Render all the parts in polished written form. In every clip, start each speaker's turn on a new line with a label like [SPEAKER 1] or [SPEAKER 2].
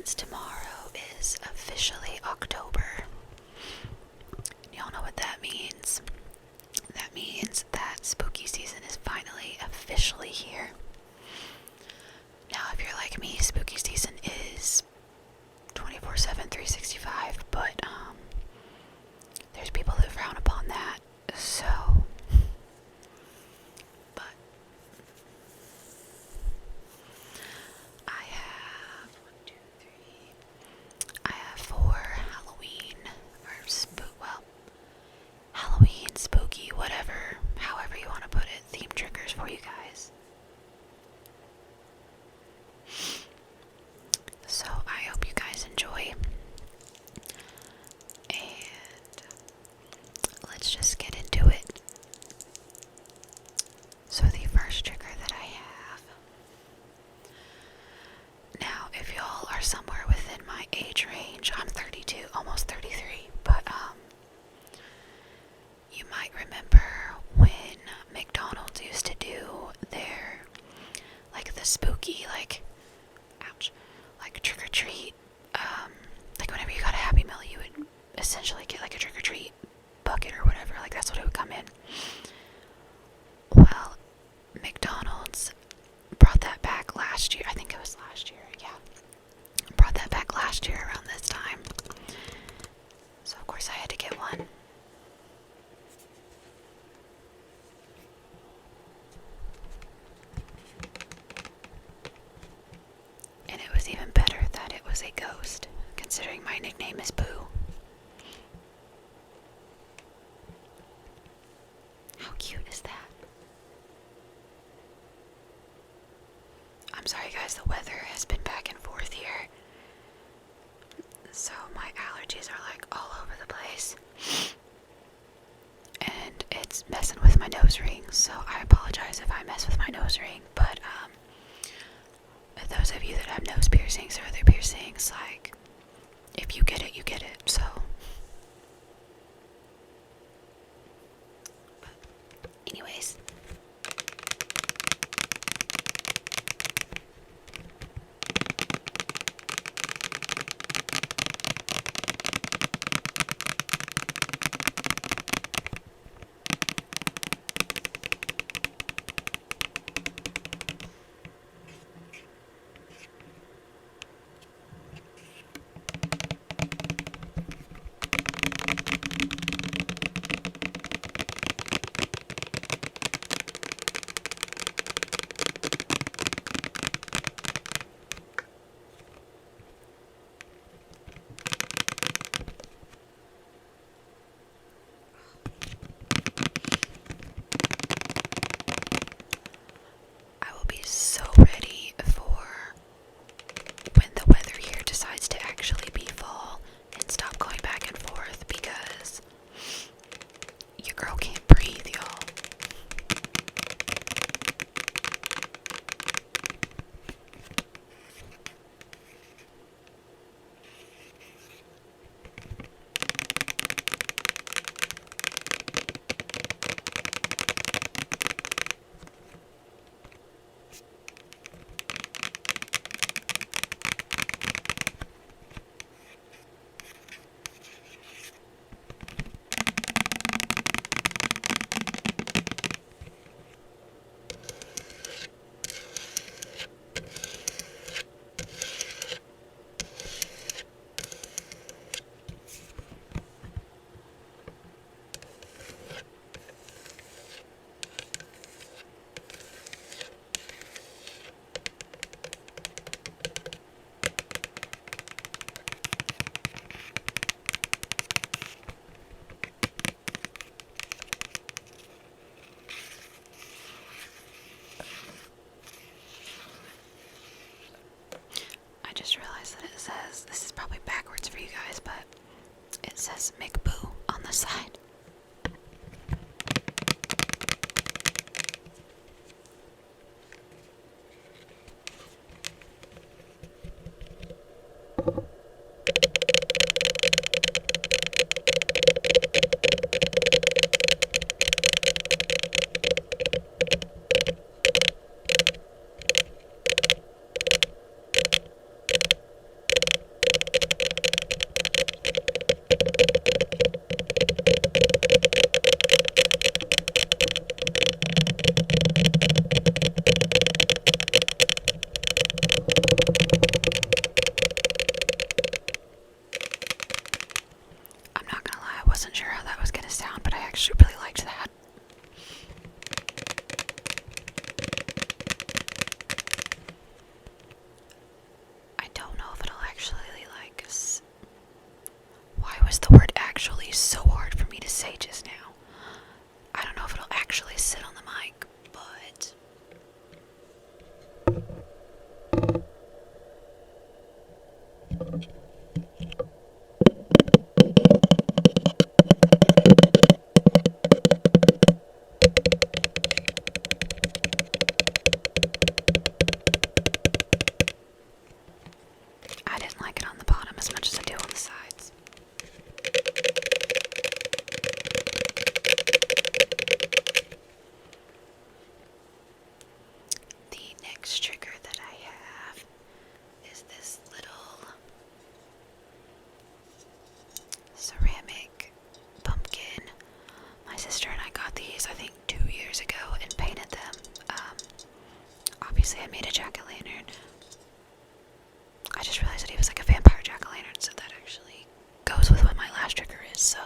[SPEAKER 1] since tomorrow is officially October. Y'all know what that means. That means that spooky season is finally officially here. Now, if you're like me, spooky season is 24/7, 365, but there's people that frown upon that, so, but I have I have 4 Halloween, Halloween, spooky, whatever, however you want to put it, theme triggers for you guys. So I hope you guys enjoy, and let's just get into it. So the first trigger that I have, now if y'all are somewhere within my age range, I'm 32, almost 33, but you might remember when McDonald's used to do their, like the spooky, like, ouch, like trick or treat, like whenever you got a Happy Meal, you would essentially get like a trick or treat bucket or whatever, like that's what it would come in. Well, McDonald's brought that back last year. I think it was last year, yeah. Brought that back last year around this time. So of course I had to get one. And it was even better that it was a ghost, considering my nickname is Boo. How cute is that? I'm sorry guys, the weather has been back and forth here, so my allergies are like all over the place, and it's messing with my nose ring, so I apologize if I mess with my nose ring, but those of you that have nose piercings or other piercings, like, if you get it, you get it, so. But anyways. So ready for when the weather here decides to actually be fall and stop going back and forth, because your girl can't breathe, y'all. Just realized that it says, this is probably backwards for you guys, but it says McBoo on the side. obviously I made a jack-o'-lantern. I just realized that he was like a vampire jack-o'-lantern, so that actually goes with what my last trigger is, so.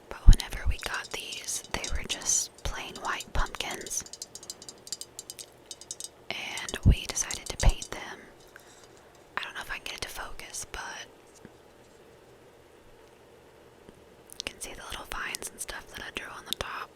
[SPEAKER 1] But whenever we got these, they were just plain white pumpkins. And we decided to paint them. I don't know if I can get it to focus, but you can see the little vines and stuff that I drew on the top.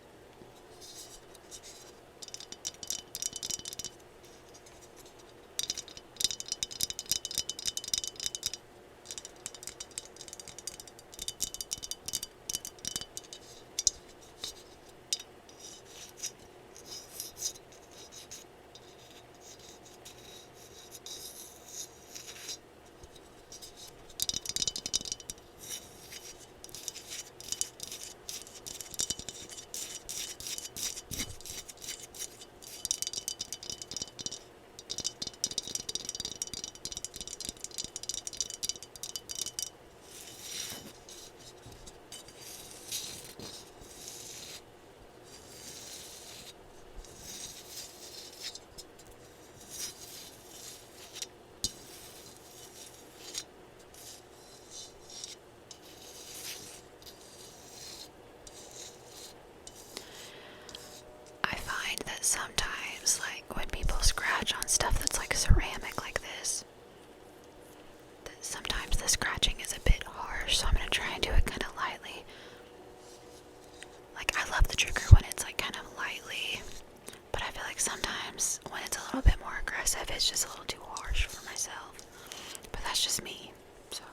[SPEAKER 1] Sometimes, like, when people scratch on stuff that's like ceramic like this, that sometimes the scratching is a bit harsh, so I'm gonna try and do it kind of lightly. Like, I love the trigger when it's like kind of lightly, but I feel like sometimes when it's a little bit more aggressive, it's just a little too harsh for myself. But that's just me, so.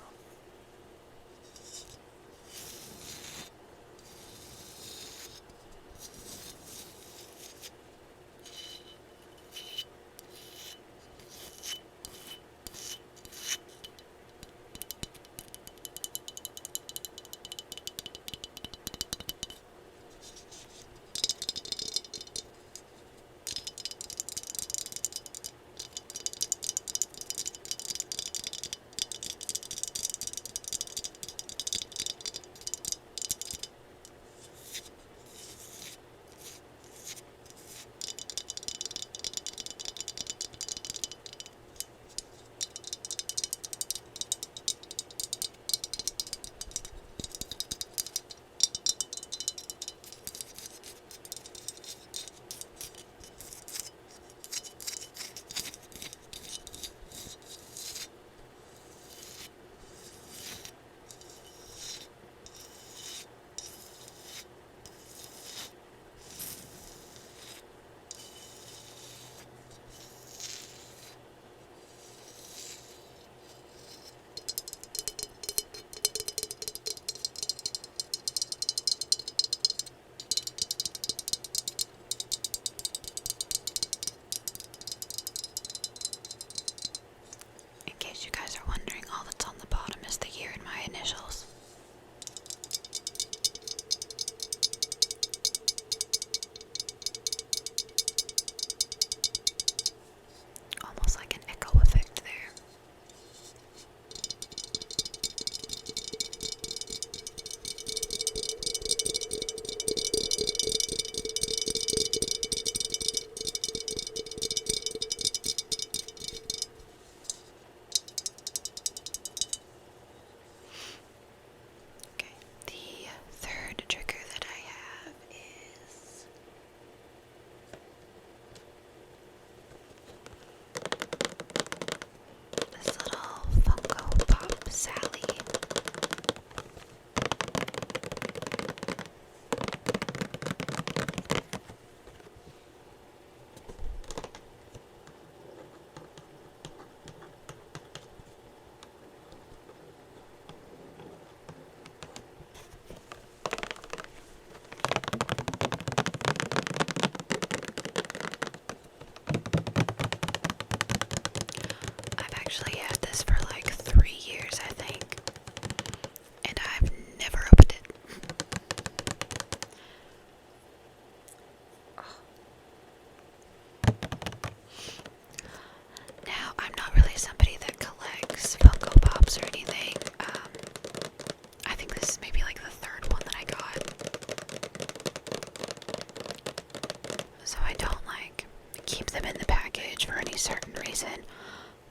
[SPEAKER 1] certain reason,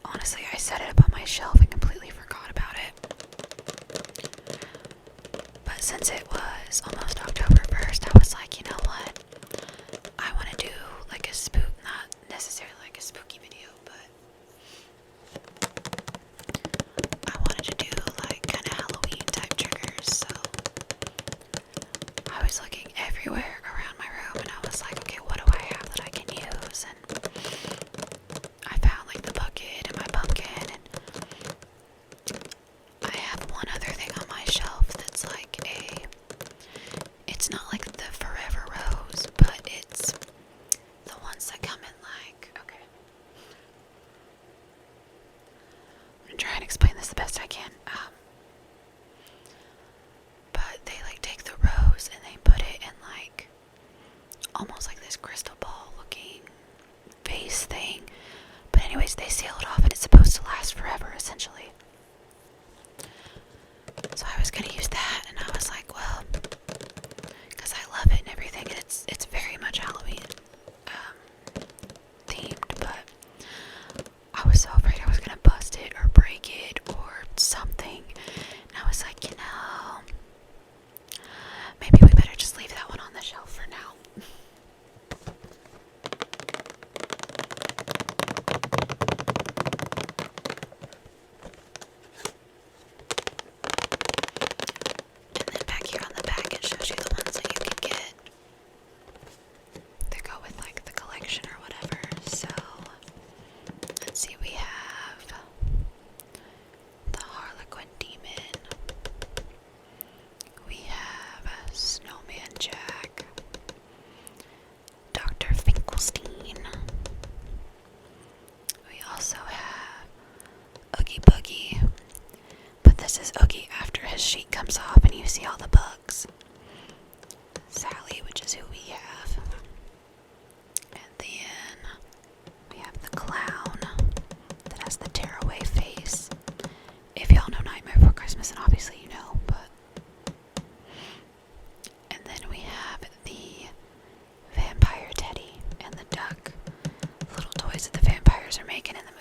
[SPEAKER 1] honestly, I set it up on my shelf and completely forgot about it. But since it was almost October 1st, I was like, you know what? I want to do like a not necessarily like a spooky video, but I wanted to do like kind of Halloween type triggers, so I was looking everywhere around my room and I was like, okay, what do I have that I can use? And I found like the bucket and my pumpkin, and I have one other thing on my shelf that's like it's not like the Forever Rose, but it's the ones that come in like, okay, I'm gonna try and explain this the best I can. But they like take the rose and they put it in like almost like this crystal ball looking vase thing. But anyways, they seal it off and it's supposed to last forever essentially. So I was gonna use that, and I was like, well, because I love it and everything, and it's very much Halloween themed, but I was so afraid I was gonna bust it or break it or something, and I was like, you know, maybe we better just leave that one on the shelf for now. And then back here on the back it shows you the ones that you can get that go with like the collection or whatever. So let's see, we have the Harlequin Demon, we have Snowman Jack, Dr. Finkelstein, we also have Oogie Boogie, but this is Oogie after his sheet comes off and you see all the bugs. Sally, which is who we have. And then we have the clown that has the tearaway face. If y'all know Nightmare Before Christmas, and obviously you know, but. And then we have the vampire teddy and the duck, little toys that the vampires are making in the movie.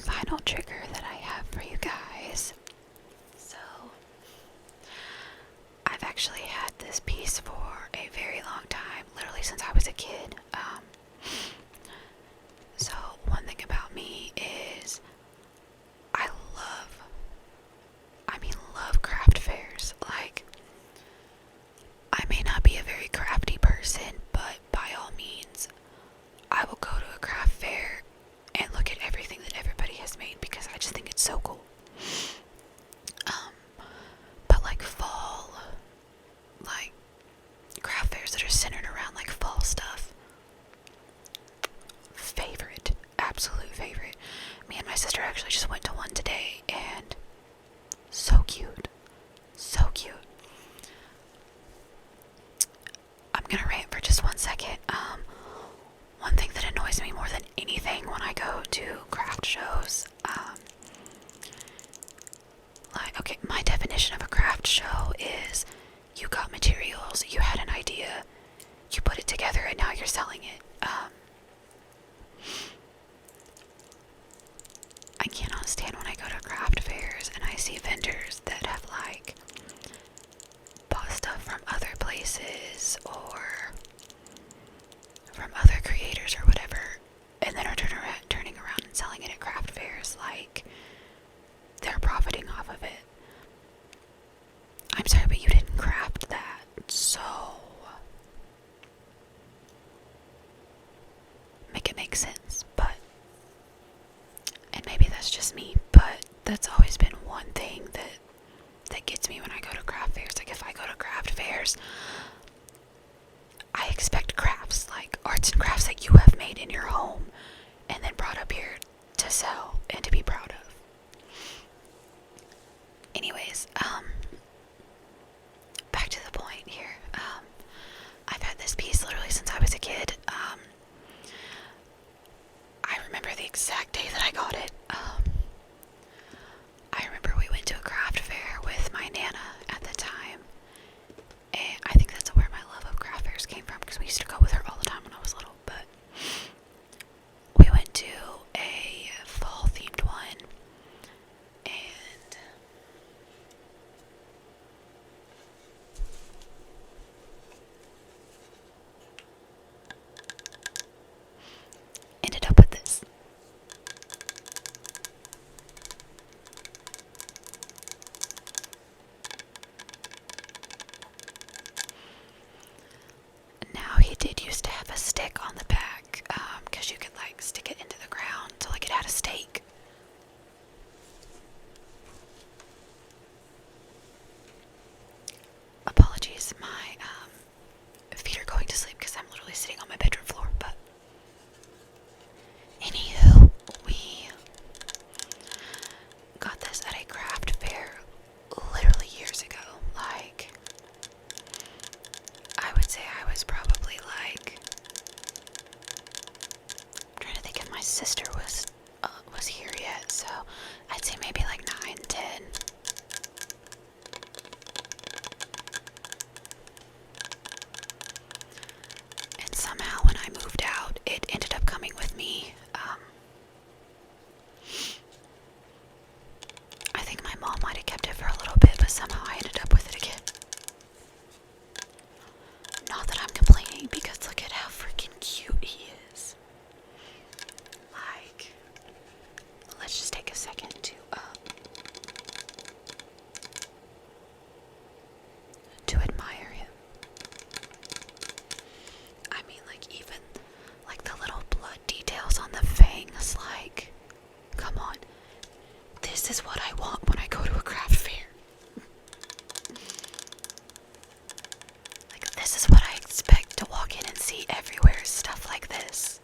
[SPEAKER 1] Final trigger that I have for you guys. So, I've actually had this piece for a very long time, literally since I was a kid. So one thing about me is I love craft fairs. Like, I may not be a very crafty person, but by all means, I will go to a craft fair and look at everything that everybody has made because I just think it's so cool. But like fall, like craft fairs that are centered around like fall stuff, favorite, absolute favorite. Me and my sister actually just went to one show is you got materials, you had an idea, you put it together, and now you're selling it. I cannot stand when I go to craft fairs and I see vendors that have like bought stuff from other places or from other creators or whatever, and then are turning around and selling it at craft fairs like they're profiting off of it. I'm sorry, but you didn't craft that, so make it make sense. But, and maybe that's just me, but that's always been one thing that gets me when I go to craft fairs. Like, if I go to craft fairs, I expect crafts, like arts and crafts that you have made in your home and then brought up here to sell and to be proud of. Anyways, back to the point here. I've had this piece literally since I was a kid. I remember the exact day that I got it. I remember we went to a craft fair with my Nana at the time, and I think that's where my love of craft fairs came from, because we used to go with her all the time when I was little. But we went to a fall themed one, and ended up with this. Now, he did used to have a stick on the back, because you could like stick it into the ground, so like it had a stake. Apologies, my feet are going to sleep because I'm literally sitting on my bedroom floor. But anywho, we got this at a craft fair literally years ago. Like, I would say I was probably like, I'm trying to think if my sister was here yet, so I'd say maybe like 9, 10. And somehow when I moved out, it ended up coming with me. I think my mom might have kept it for a little bit, but somehow I ended up with it again. Not that I'm complaining, because look at how freaking cute he is. Like, let's just take a second to admire him. I mean, like, even like the little blood details on the fangs, like, come on. This is what I want when I go to a craft fair. Like, this is what I expect to walk in and see everywhere, is stuff like this.